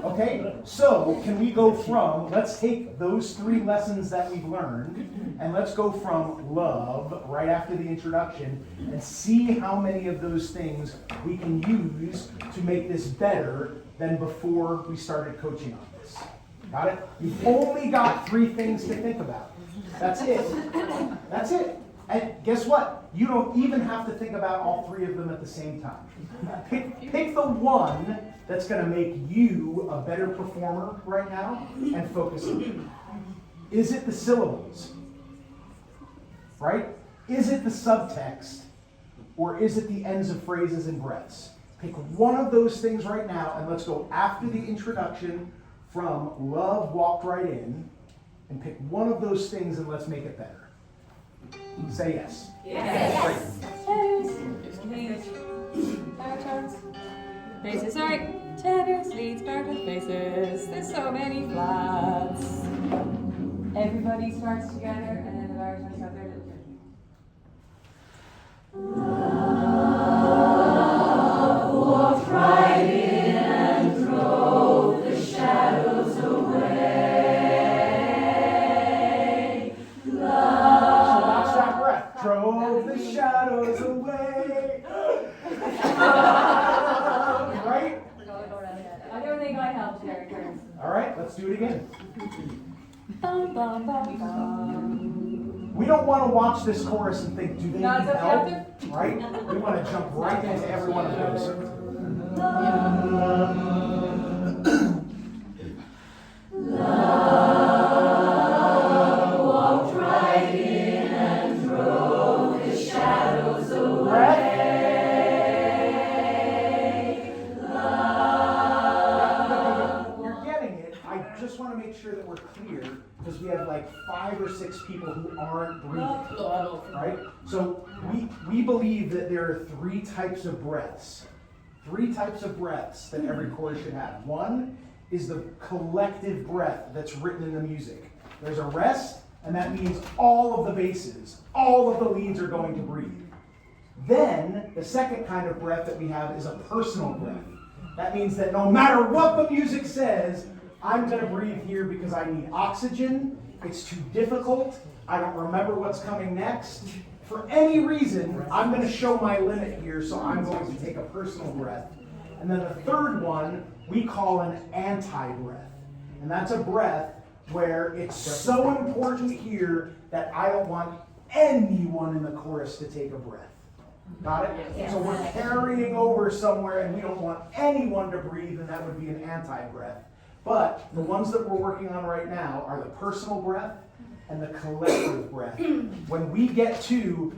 Speaker 1: Okay, so can we go from, let's take those 3 lessons that we've learned, and let's go from love right after the introduction and see how many of those things we can use to make this better than before we started coaching on this. Got it? You've only got 3 things to think about. That's it. That's it. And guess what? You don't even have to think about all 3 of them at the same time. Pick the one that's going to make you a better performer right now and focus on it. Is it the syllables? Right? Is it the subtext? Or is it the ends of phrases and breaths? Pick one of those things right now, and let's go after the introduction from love walked right in, and pick one of those things and let's make it better. Say yes.
Speaker 2: Yes.
Speaker 3: Baritons. Faces, sorry. Tenors, leads, baritons, faces. There's so many flats. Everybody starts together and then the baritons have their little turn.
Speaker 7: Love walked right in and drove the shadows away. Love.
Speaker 1: So watch that breath. Drove the shadows away. Right?
Speaker 3: I don't think I helped Jerry Curtis.
Speaker 1: All right, let's do it again.
Speaker 3: Bum, bum, bum, bum.
Speaker 1: We don't want to watch this chorus and think, do they need
Speaker 3: No, it's okay,
Speaker 1: help?
Speaker 3: Captain.
Speaker 1: Right? We want to jump right into every one of those.
Speaker 7: Love walked right in and drove the shadows away.
Speaker 1: You're getting it. I just want to make sure that we're clear because we have like 5 or 6 people who aren't breathing. Right? So we believe that there are 3 types of breaths. 3 types of breaths that every chorus should have. One is the collective breath that's written in the music. There's a rest, and that means all of the basses, all of the leads are going to breathe. Then, the second kind of breath that we have is a personal breath. That means that no matter what the music says, I'm going to breathe here because I need oxygen, it's too difficult, I don't remember what's coming next. For any reason, I'm going to show my limit here, so I'm going to take a personal breath. And then the third one, we call an anti-breath. And that's a breath where it's so important here that I don't want anyone in the chorus to take a breath. Got it?
Speaker 2: Yes.
Speaker 1: So we're carrying over somewhere and we don't want anyone to breathe, and that would be an anti-breath. But the ones that we're working on right now are the personal breath and the collective breath. When we get to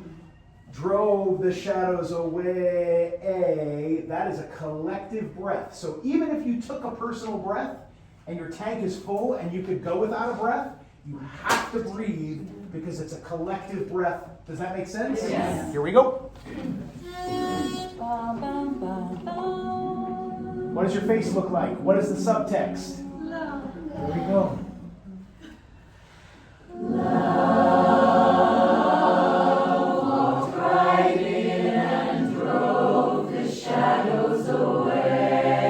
Speaker 1: drove the shadows away, that is a collective breath. So even if you took a personal breath and your tank is full and you could go without a breath, you have to breathe because it's a collective breath. Does that make sense?
Speaker 2: Yes.
Speaker 1: Here we go.
Speaker 3: Bum, bum, bum, bum.
Speaker 1: What does your face look like? What is the subtext? Here we go.
Speaker 7: Love walked right in and drove the shadows away.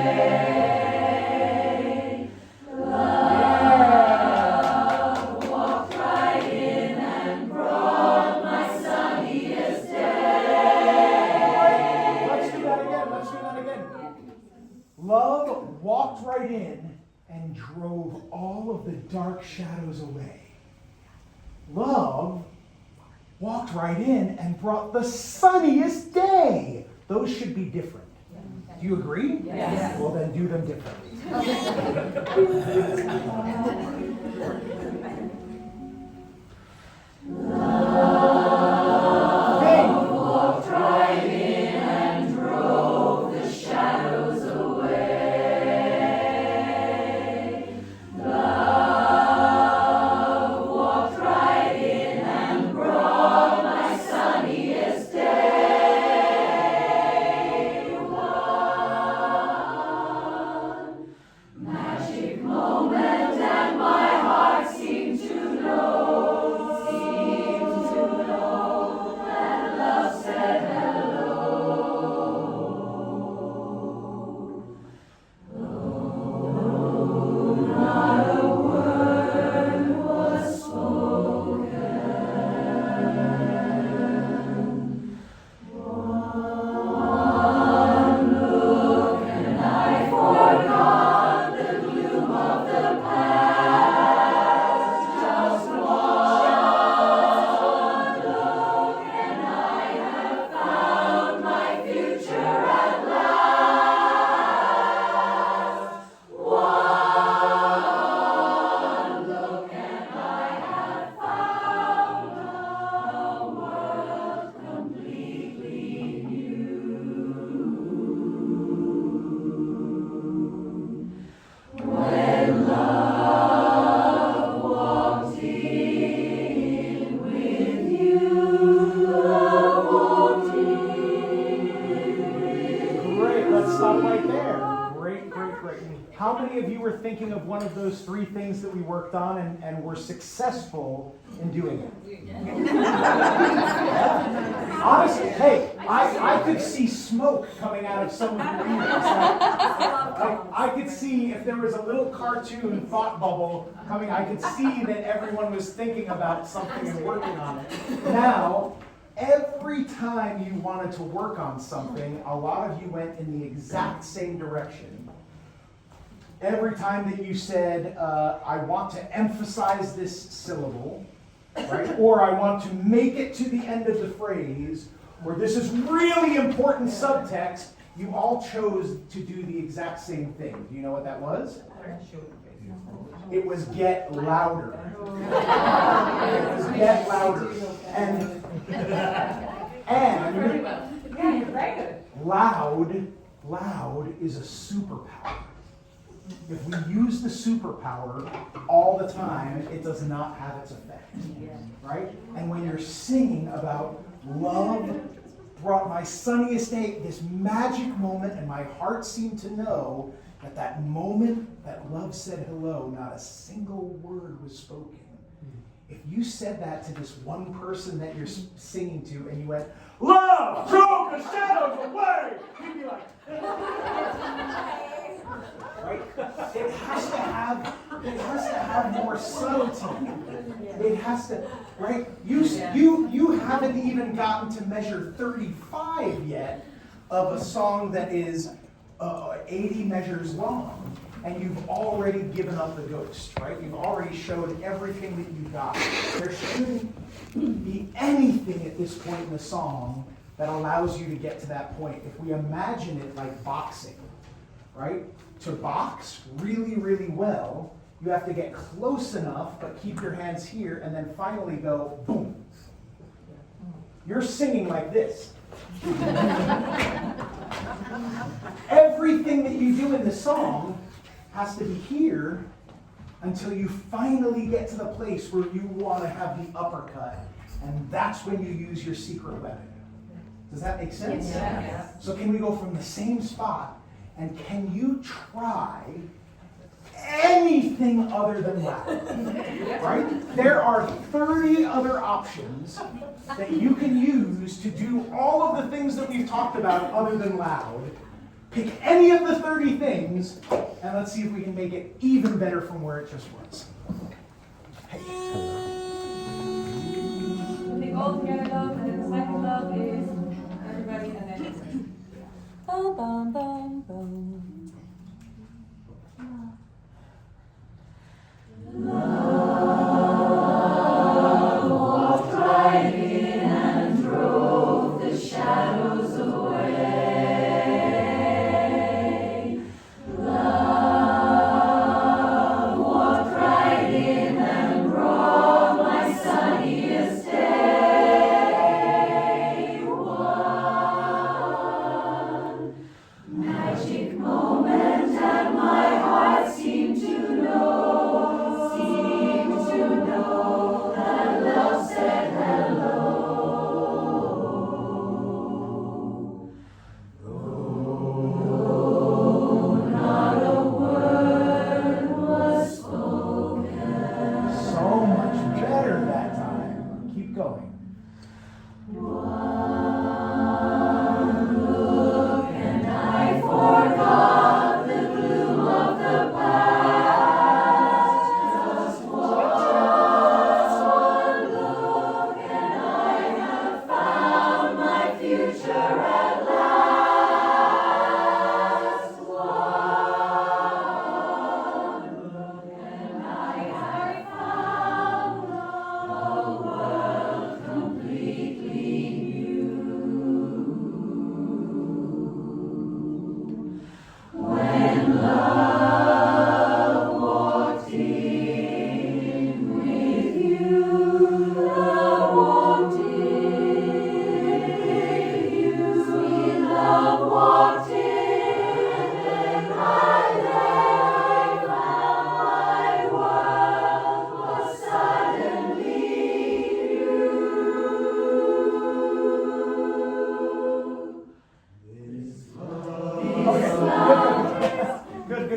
Speaker 7: Love walked right in and brought my sunniest day.
Speaker 1: Let's do that again. Let's do that again. Love walked right in and drove all of the dark shadows away. Love walked right in and brought the sunniest day. Those should be different. Do you agree?
Speaker 2: Yes.
Speaker 1: Well, then do them differently.
Speaker 7: Love walked right in and drove the shadows away. Love walked right in and brought my sunniest day. One magic moment and my heart seemed to
Speaker 1: Right. How many of you were thinking of one of those 3 things that we worked on and were successful in doing it? Honestly, hey, I could see smoke coming out of some of your ears. I could see if there was a little cartoon thought bubble coming, I could see that everyone was thinking about something and working on it. Now, every time you wanted to work on something, a lot of you went in the exact same direction. Every time that you said, I want to emphasize this syllable, right? Or I want to make it to the end of the phrase, or this is really important subtext, you all chose to do the exact same thing. Do you know what that was? It was get louder. It was get louder. And loud is a superpower. If we use the superpower all the time, it does not have its effect, right? And when you're singing about love brought my sunniest day, this magic moment, and my heart seemed to know that that moment that love said hello, not a single word was spoken. If you said that to this one person that you're singing to, and you went, love, drove the shadows away, he'd be like, right? It has to have more subtlety. It has to, right? You haven't even gotten to measure 35 yet of a song that is 80 measures long, and you've already given up the ghost, right? You've already showed everything that you got. There shouldn't be anything at this point in the song that allows you to get to that point. If we imagine it like boxing, right? To box really, really well, you have to get close enough, but keep your hands here, and then finally go, boom. You're singing like this. Everything that you do in the song has to be here until you finally get to the place where you want to have the uppercut, and that's when you use your secret weapon. Does that make sense?
Speaker 2: Yeah.
Speaker 1: So can we go from the same spot, and can you try anything other than loud? Right? There are 30 other options that you can use to do all of the things that we've talked about other than loud. Pick any of the 30 things, and let's see if we can make it even better from where it just was. Hey.
Speaker 3: I think all together love, and then the second love is everybody, and then it's bum bum bum bum.
Speaker 7: Love walked right in and drove the shadows away. Love walked right in and brought my sunniest day. One magic moment.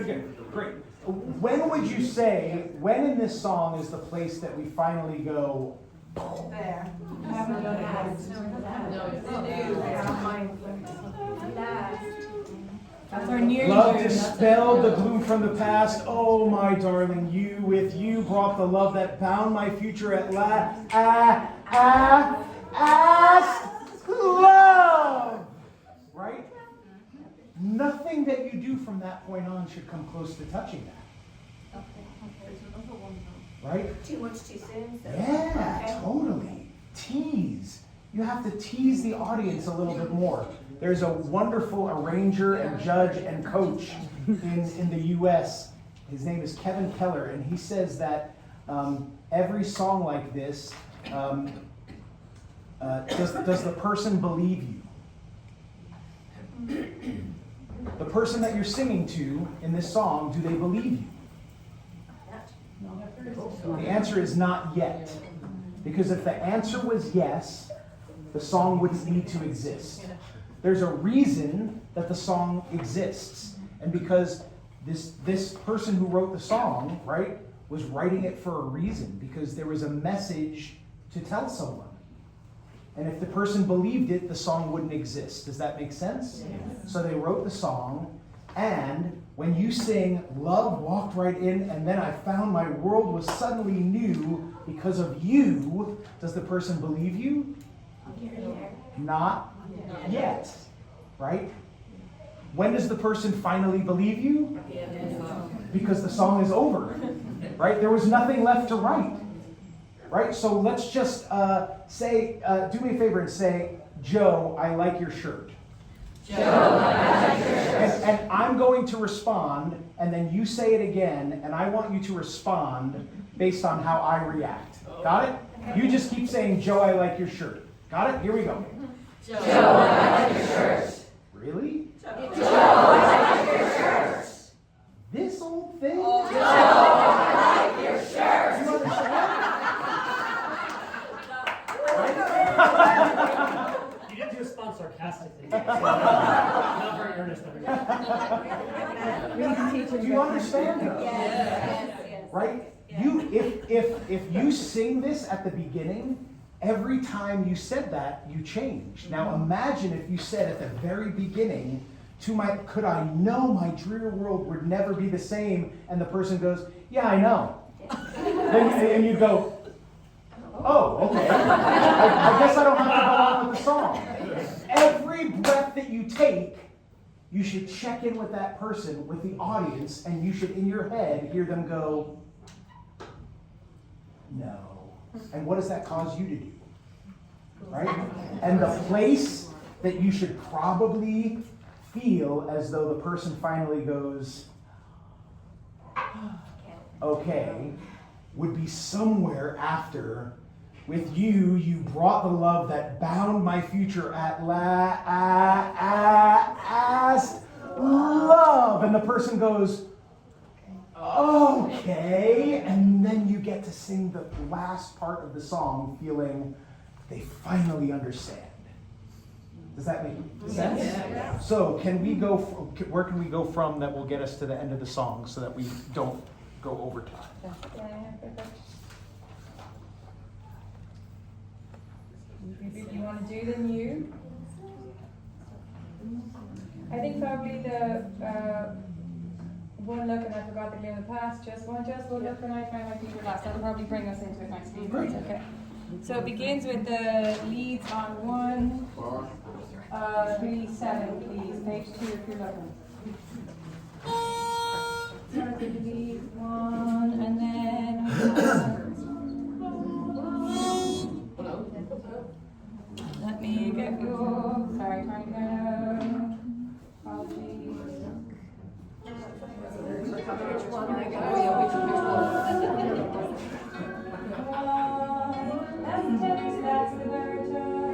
Speaker 1: good. Great. When would you say, when in this song is the place that we finally go,
Speaker 2: There.
Speaker 3: That's our near
Speaker 1: love dispelled the gloom from the past. Oh, my darling, you with you brought the love that bound my future at last. Love! Right? Nothing that you do from that point on should come close to touching that. Right?
Speaker 2: Too much too soon. So.
Speaker 1: Yeah,
Speaker 2: Okay.
Speaker 1: totally. Tease. You have to tease the audience a little bit more. There's a wonderful arranger and judge and coach in the U.S. His name is Kevin Keller, and he says that every song like this, does the person believe you? The person that you're singing to in this song, do they believe you? The answer is not yet. Because if the answer was yes, the song wouldn't need to exist. There's a reason that the song exists. And because this person who wrote the song, right, was writing it for a reason, because there was a message to tell someone. And if the person believed it, the song wouldn't exist. Does that make sense? Yes. So they wrote the song, and when you sing, love walked right in, and then I found my world was suddenly new because of you, does the person believe you? Not yet, right? When does the person finally believe you? Because the song is over, right? There was nothing left to write, right? So let's just say, do me a favor and say, Joe, I like your shirt.
Speaker 7: Joe, I like your shirt.
Speaker 1: And I'm going to respond, and then you say it again, and I want you to respond based on how I react. Got it? You just keep saying, Joe, I like your shirt. Got it? Here we go.
Speaker 7: Joe, I like your shirt.
Speaker 1: Really?
Speaker 7: Joe, I like your shirt.
Speaker 1: This old thing?
Speaker 7: Joe, I like your shirt.
Speaker 1: You understand?
Speaker 5: You did respond sarcastically. Not very earnest.
Speaker 1: Do you understand?
Speaker 2: Yes.
Speaker 1: Right? You, if you sing this at the beginning, every time you said that, you changed. Now imagine if you said at the very beginning, could I know my drear world would never be the same, and the person goes, yeah, I know. And you go, oh, okay. I guess I don't have to go on with the song. Every breath that you take, you should check in with that person, with the audience, and you should, in your head, hear them go, no. And what does that cause you to do? Right? And the place that you should probably feel as though the person finally goes, okay, would be somewhere after, with you, you brought the love that bound my future at last. Love. And the person goes, okay. And then you get to sing the last part of the song feeling they finally understand. Does that make sense? Yeah. So where can we go from that will get us to the end of the song so that we don't go over time?
Speaker 3: If you want to do the new, I think probably the one look and I forgot to clear the past, just one look and I find my feet last. That'll probably bring us into it nicely.
Speaker 1: Great.
Speaker 3: Okay. So it begins with the leads on 1, 3, 7, please. Page 2 if you're looking. Start with the lead 1 and then let me get your, sorry, trying to go. Apologies. That's the baritone.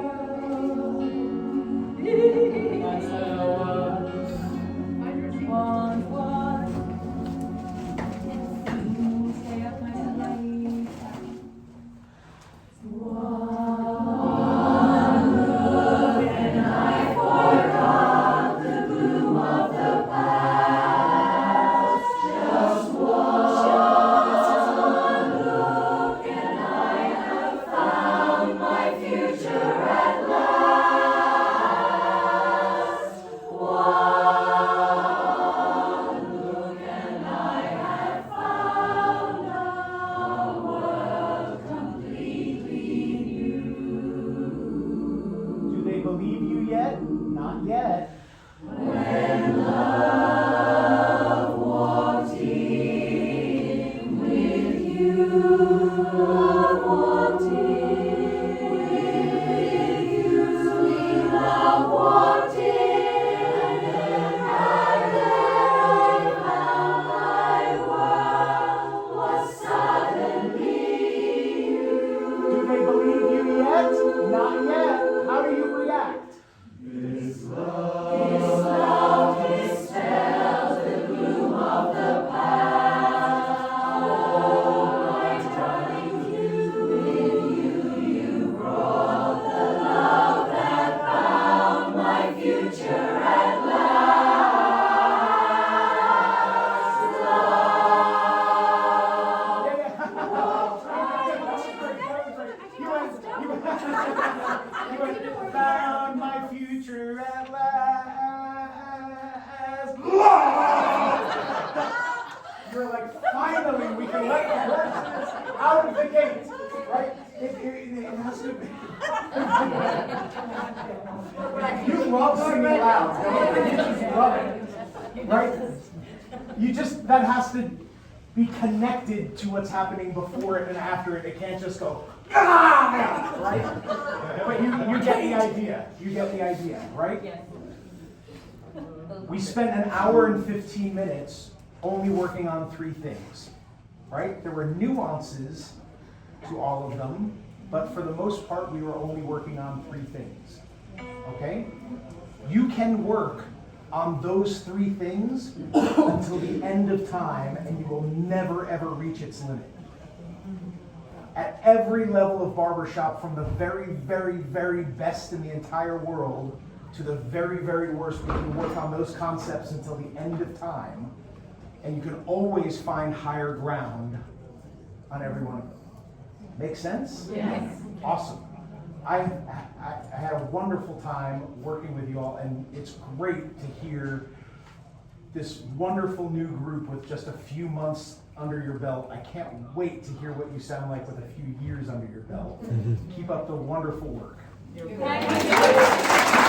Speaker 1: of the gate, right? It has to be. You love singing loud, don't you? You just love it, right? You just, that has to be connected to what's happening before it and after it. It can't just go, ah, right? But you get the idea. You get the idea, right?
Speaker 3: Yes.
Speaker 1: We spent an hour and 15 minutes only working on 3 things, right? There were nuances to all of them, but for the most part, we were only working on 3 things, okay? You can work on those 3 things until the end of time, and you will never, ever reach its limit. At every level of barbershop, from the very, very, very best in the entire world to the very, very worst, we can work on those concepts until the end of time, and you can always find higher ground on every one of them. Make sense?
Speaker 3: Yes.
Speaker 1: Awesome. I had a wonderful time working with you all, and it's great to hear this wonderful new group with just a few months under your belt. I can't wait to hear what you sound like with a few years under your belt. Keep up the wonderful work.
Speaker 3: Thank you.